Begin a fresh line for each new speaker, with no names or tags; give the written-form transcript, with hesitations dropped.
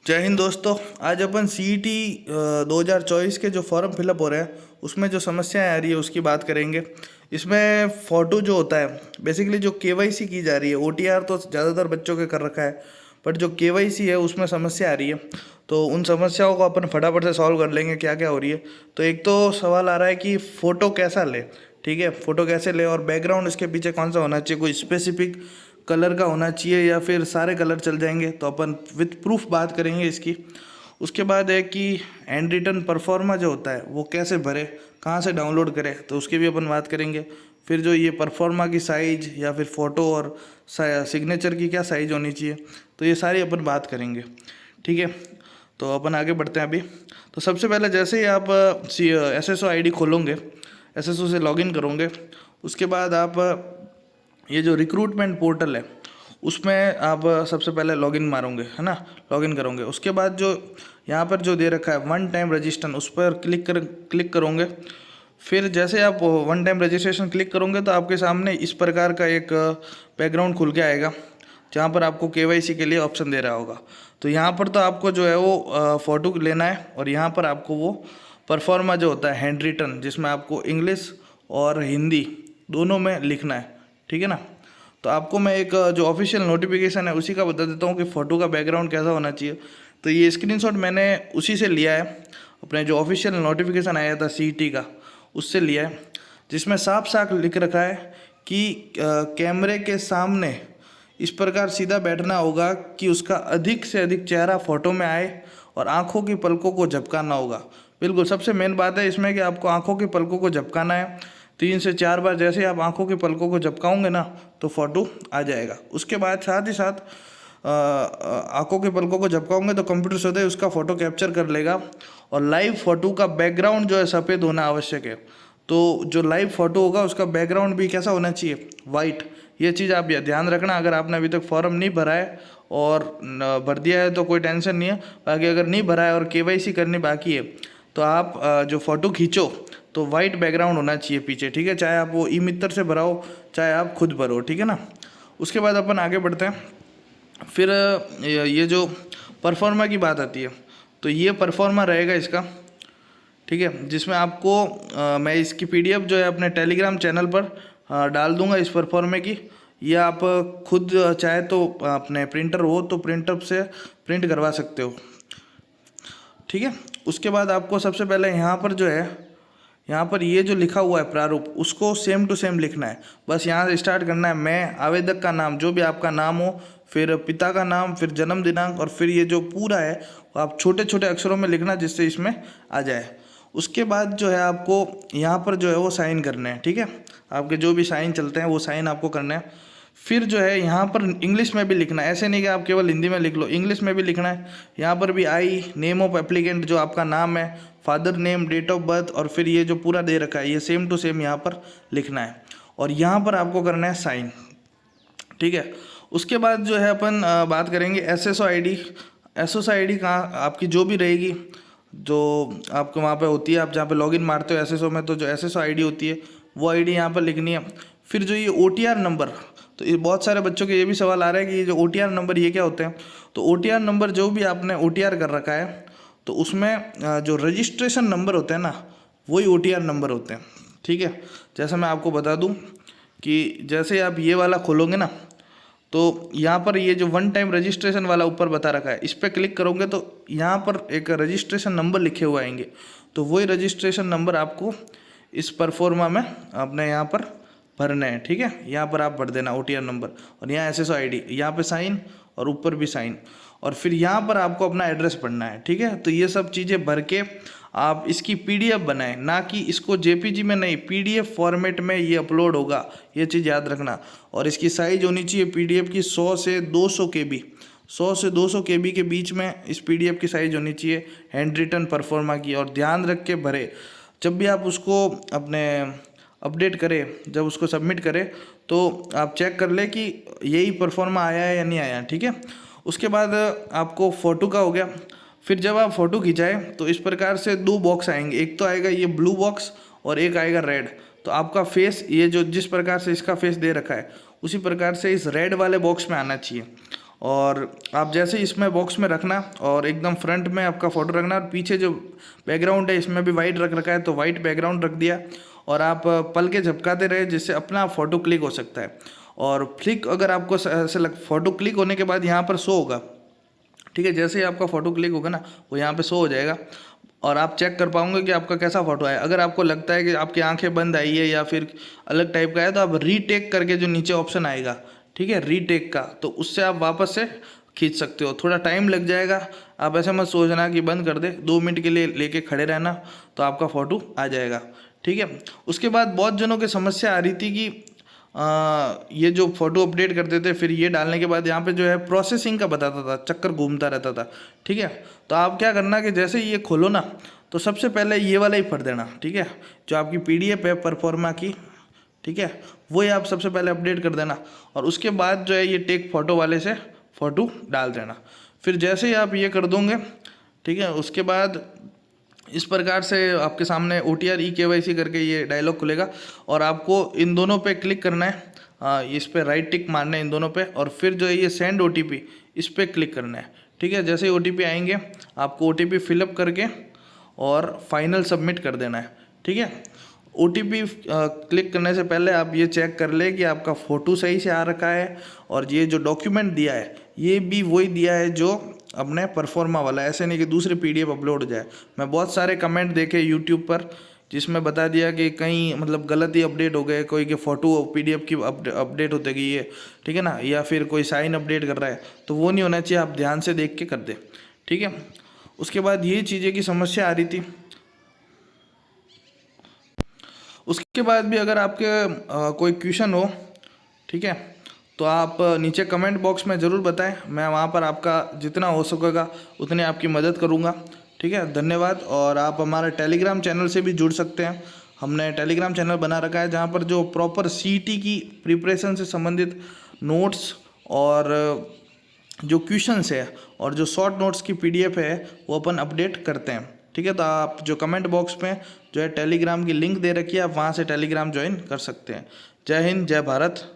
जय हिंद दोस्तों। आज अपन CET 2024 के जो फॉर्म फिलअप हो रहे हैं उसमें जो समस्याएं आ रही है उसकी बात करेंगे। इसमें फ़ोटो जो होता है, बेसिकली जो KYC की जा रही है, OTR तो ज़्यादातर बच्चों के कर रखा है, बट जो KYC है उसमें समस्या आ रही है। तो उन समस्याओं को अपन फटाफट से सॉल्व कर लेंगे, क्या क्या हो रही है। तो एक तो सवाल आ रहा है कि फ़ोटो कैसा ले, ठीक है, फ़ोटो कैसे ले और बैकग्राउंड इसके पीछे कौन सा होना चाहिए, कोई स्पेसिफिक कलर का होना चाहिए या फिर सारे कलर चल जाएंगे। तो अपन विथ प्रूफ बात करेंगे इसकी। उसके बाद है कि हैंड रिटन परफॉर्मा जो होता है वो कैसे भरे, कहाँ से डाउनलोड करें, तो उसकी भी अपन बात करेंगे। फिर जो ये परफॉर्मा की साइज या फिर फ़ोटो और सिग्नेचर की क्या साइज होनी चाहिए, तो ये सारी अपन बात करेंगे, ठीक है। तो अपन आगे बढ़ते हैं अभी। तो सबसे पहले जैसे ही आप SSO ID खोलोगे, SSO से लॉगिन करोगे, उसके बाद आप ये जो रिक्रूटमेंट पोर्टल है उसमें आप सबसे पहले लॉगिन मारोगे, है ना, लॉगिन करोगे। उसके बाद जो यहाँ पर जो दे रखा है वन टाइम रजिस्ट्रेशन, उस पर क्लिक करोगे। फिर जैसे आप वन टाइम रजिस्ट्रेशन क्लिक करोगे तो आपके सामने इस प्रकार का एक बैकग्राउंड खुल के आएगा, जहाँ पर आपको KYC के लिए ऑप्शन दे रहा होगा। तो यहाँ पर तो आपको जो है वो फ़ोटो लेना है, और यहाँ पर आपको वो परफॉर्मा जो होता है हैंड रिटन, जिसमें आपको इंग्लिश और हिंदी दोनों में लिखना है, ठीक है ना। तो आपको मैं एक जो ऑफिशियल नोटिफिकेशन है उसी का बता देता हूँ कि फ़ोटो का बैकग्राउंड कैसा होना चाहिए। तो ये स्क्रीनशॉट मैंने उसी से लिया है, अपने जो ऑफिशियल नोटिफिकेशन आया था CET का, उससे लिया है, जिसमें साफ साफ लिख रखा है कि कैमरे के सामने इस प्रकार सीधा बैठना होगा कि उसका अधिक से अधिक चेहरा फ़ोटो में आए और आँखों की पलकों को झपकाना होगा। बिल्कुल सबसे मेन बात है इसमें कि आपको आँखों की पलकों को झपकाना है 3 से 4 बार। जैसे ही आप आंखों की पलकों को झपकाओगे ना तो फ़ोटो आ जाएगा। उसके बाद साथ ही साथ आंखों की पलकों को झपकाओगे तो कंप्यूटर स्वतः उसका फ़ोटो कैप्चर कर लेगा, और लाइव फ़ोटो का बैकग्राउंड जो है सफ़ेद होना आवश्यक है। तो जो लाइव फ़ोटो होगा उसका बैकग्राउंड भी कैसा होना चाहिए, वाइट। ये चीज़ आप ध्यान रखना। अगर आपने अभी तक फॉर्म नहीं भरा है और भर दिया है तो कोई टेंशन नहीं है, बाकी अगर नहीं भरा है और KYC करनी बाकी है तो आप जो फ़ोटो खींचो तो वाइट बैकग्राउंड होना चाहिए पीछे, ठीक है, चाहे आप वो ई-मित्र से भराओ चाहे आप खुद भरो, ठीक है ना। उसके बाद अपन आगे बढ़ते हैं। फिर ये जो परफॉर्मा की बात आती है, तो ये परफॉर्मा रहेगा इसका, ठीक है, जिसमें आपको मैं इसकी PDF जो है अपने टेलीग्राम चैनल पर डाल दूंगा इस परफॉर्मे की। ये आप खुद चाहे तो अपने प्रिंटर हो तो प्रिंटर से प्रिंट करवा सकते हो, ठीक है। उसके बाद आपको सबसे पहले यहाँ पर जो है, यहाँ पर ये जो लिखा हुआ है प्रारूप, उसको सेम टू सेम लिखना है। बस यहाँ से स्टार्ट करना है। मैं, आवेदक का नाम, जो भी आपका नाम हो, फिर पिता का नाम, फिर जन्म दिनांक, और फिर ये जो पूरा है वो आप छोटे छोटे अक्षरों में लिखना जिससे इसमें आ जाए। उसके बाद जो है आपको यहाँ पर जो है वो साइन करने हैं, ठीक है। आपके जो भी साइन चलते हैं वो साइन आपको करने हैं। फिर जो है यहाँ पर इंग्लिश में भी लिखना है, ऐसे नहीं कि आप केवल हिंदी में लिख लो, इंग्लिश में भी लिखना है। यहाँ पर भी आई, नेम ऑफ एप्लीकेंट, जो आपका नाम है, father name, date of birth, और फिर ये जो पूरा दे रखा है ये सेम टू सेम यहाँ पर लिखना है, और यहाँ पर आपको करना है साइन, ठीक है। उसके बाद जो है अपन बात करेंगे SSO ID। SSO ID कहाँ आपकी जो भी रहेगी, जो आपको वहाँ पे होती है, आप जहाँ पे लॉगिन मारते हो SSO में, तो जो SSO ID होती है वो ID यहाँ पर लिखनी है। फिर जो ये OTR नंबर, तो ये बहुत सारे बच्चों के ये भी सवाल आ रहा है कि ये जो OTR नंबर ये क्या होते हैं। तो OTR नंबर जो भी आपने OTR कर रखा है तो उसमें जो रजिस्ट्रेशन नंबर होते हैं ना वही OTR नंबर होते हैं, ठीक है। जैसा मैं आपको बता दूं कि जैसे आप ये वाला खोलोगे ना तो यहाँ पर ये जो वन टाइम रजिस्ट्रेशन वाला ऊपर बता रखा है, इस पर क्लिक करोगे तो यहाँ पर एक रजिस्ट्रेशन नंबर लिखे हुए आएंगे। तो वही रजिस्ट्रेशन नंबर आपको इस परफॉर्मा में अपने यहाँ पर भरने हैं, ठीक है। यहाँ पर आप भर देना OTR नंबर, और यहाँ SSO ID, यहाँ पे साइन और ऊपर भी साइन, और फिर यहाँ पर आपको अपना एड्रेस पढ़ना है, ठीक है। तो ये सब चीज़ें भर के आप इसकी PDF बनाएं, ना कि इसको JPG में नहीं, PDF फॉर्मेट में ये अपलोड होगा, ये चीज़ याद रखना। और इसकी साइज होनी चाहिए PDF की 100 से 200 KB, 100 से 200 KB के बीच में इस PDF की साइज होनी चाहिए हैंड रिटन परफॉर्मा की। और ध्यान रख के भरे, जब भी आप उसको अपने अपडेट करें, जब उसको सबमिट करें तो आप चेक कर ले कि यही परफॉर्मा आया है या नहीं आया, ठीक है। उसके बाद आपको फ़ोटो का हो गया। फिर जब आप फ़ोटो खिंचाए तो इस प्रकार से 2 बॉक्स आएंगे, एक तो आएगा ये ब्लू बॉक्स और एक आएगा रेड। तो आपका फेस, ये जो जिस प्रकार से इसका फेस दे रखा है उसी प्रकार से इस रेड वाले बॉक्स में आना चाहिए। और आप जैसे इसमें बॉक्स में रखना और एकदम फ्रंट में आपका फ़ोटो रखना, और पीछे जो बैकग्राउंड है इसमें भी वाइट रख रखा है तो वाइट बैकग्राउंड रख दिया, और आप पल के झपकाते रहे जिससे अपना फ़ोटो क्लिक हो सकता है। और क्लिक अगर आपको ऐसे फ़ोटो क्लिक होने के बाद यहाँ पर शो होगा, ठीक है, जैसे ही आपका फ़ोटो क्लिक होगा ना वो यहाँ पे शो हो जाएगा, और आप चेक कर पाओगे कि आपका कैसा फ़ोटो आया। अगर आपको लगता है कि आपकी आंखें बंद आई है या फिर अलग टाइप का है तो आप रीटेक करके जो नीचे ऑप्शन आएगा, ठीक है, रीटेक का, तो उससे आप वापस से खींच सकते हो। थोड़ा टाइम लग जाएगा, आप ऐसे मत सोचना कि बंद कर दे, 2 मिनट के लिए लेके खड़े रहना तो आपका फ़ोटो आ जाएगा, ठीक है। उसके बाद बहुत जनों की समस्या आ रही थी कि ये जो फ़ोटो अपडेट करते थे फिर ये डालने के बाद यहाँ पे जो है प्रोसेसिंग का बताता था, चक्कर घूमता रहता था, ठीक है। तो आप क्या करना कि जैसे ही ये खोलो ना तो सबसे पहले ये वाला ही भर देना, ठीक है, जो आपकी PDF है परफॉर्मा की, ठीक है, वो ही आप सबसे पहले अपडेट कर देना, और उसके बाद जो है ये टेक फ़ोटो वाले से फ़ोटो डाल देना। फिर जैसे ही आप ये कर दोगे, ठीक है, उसके बाद इस प्रकार से आपके सामने OTR eKYC करके ये डायलॉग खुलेगा, और आपको इन दोनों पे क्लिक करना है, इस पे राइट टिक मारना है इन दोनों पे, और फिर जो है ये सेंड OTP इस पे क्लिक करना है, ठीक है। जैसे ही OTP आएंगे आपको OTP फिलअप करके और फाइनल सबमिट कर देना है, ठीक है। OTP क्लिक करने से पहले आप ये चेक कर ले कि आपका फ़ोटो सही से आ रखा है, और ये जो डॉक्यूमेंट दिया है ये भी वही दिया है जो अपने परफॉर्मा वाला, ऐसे नहीं कि दूसरे PDF अपलोड हो जाए। मैं बहुत सारे कमेंट देखे यूट्यूब पर जिसमें बता दिया कि कहीं मतलब गलत ही अपडेट हो गए, कोई के फ़ोटो PDF की अपडेट होते गई है, ठीक है ना, या फिर कोई साइन अपडेट कर रहा है, तो वो नहीं होना चाहिए, आप ध्यान से देख के कर दे, ठीक है। उसके बाद ये चीज़ें की समस्या आ रही थी। उसके बाद भी अगर आपके कोई क्वेश्चन हो, ठीक है, तो आप नीचे कमेंट बॉक्स में ज़रूर बताएं, मैं वहाँ पर आपका जितना हो सकेगा उतनी आपकी मदद करूँगा, ठीक है। धन्यवाद। और आप हमारे टेलीग्राम चैनल से भी जुड़ सकते हैं, हमने टेलीग्राम चैनल बना रखा है जहाँ पर जो प्रॉपर CET की प्रिपरेशन से संबंधित नोट्स और जो क्वेश्चंस है और जो शॉर्ट नोट्स की PDF है वो अपन अपडेट करते हैं, ठीक है। तो आप जो कमेंट बॉक्स में जो है टेलीग्राम की लिंक दे रखी है, आप वहाँ से टेलीग्राम ज्वाइन कर सकते हैं। जय हिंद, जय भारत।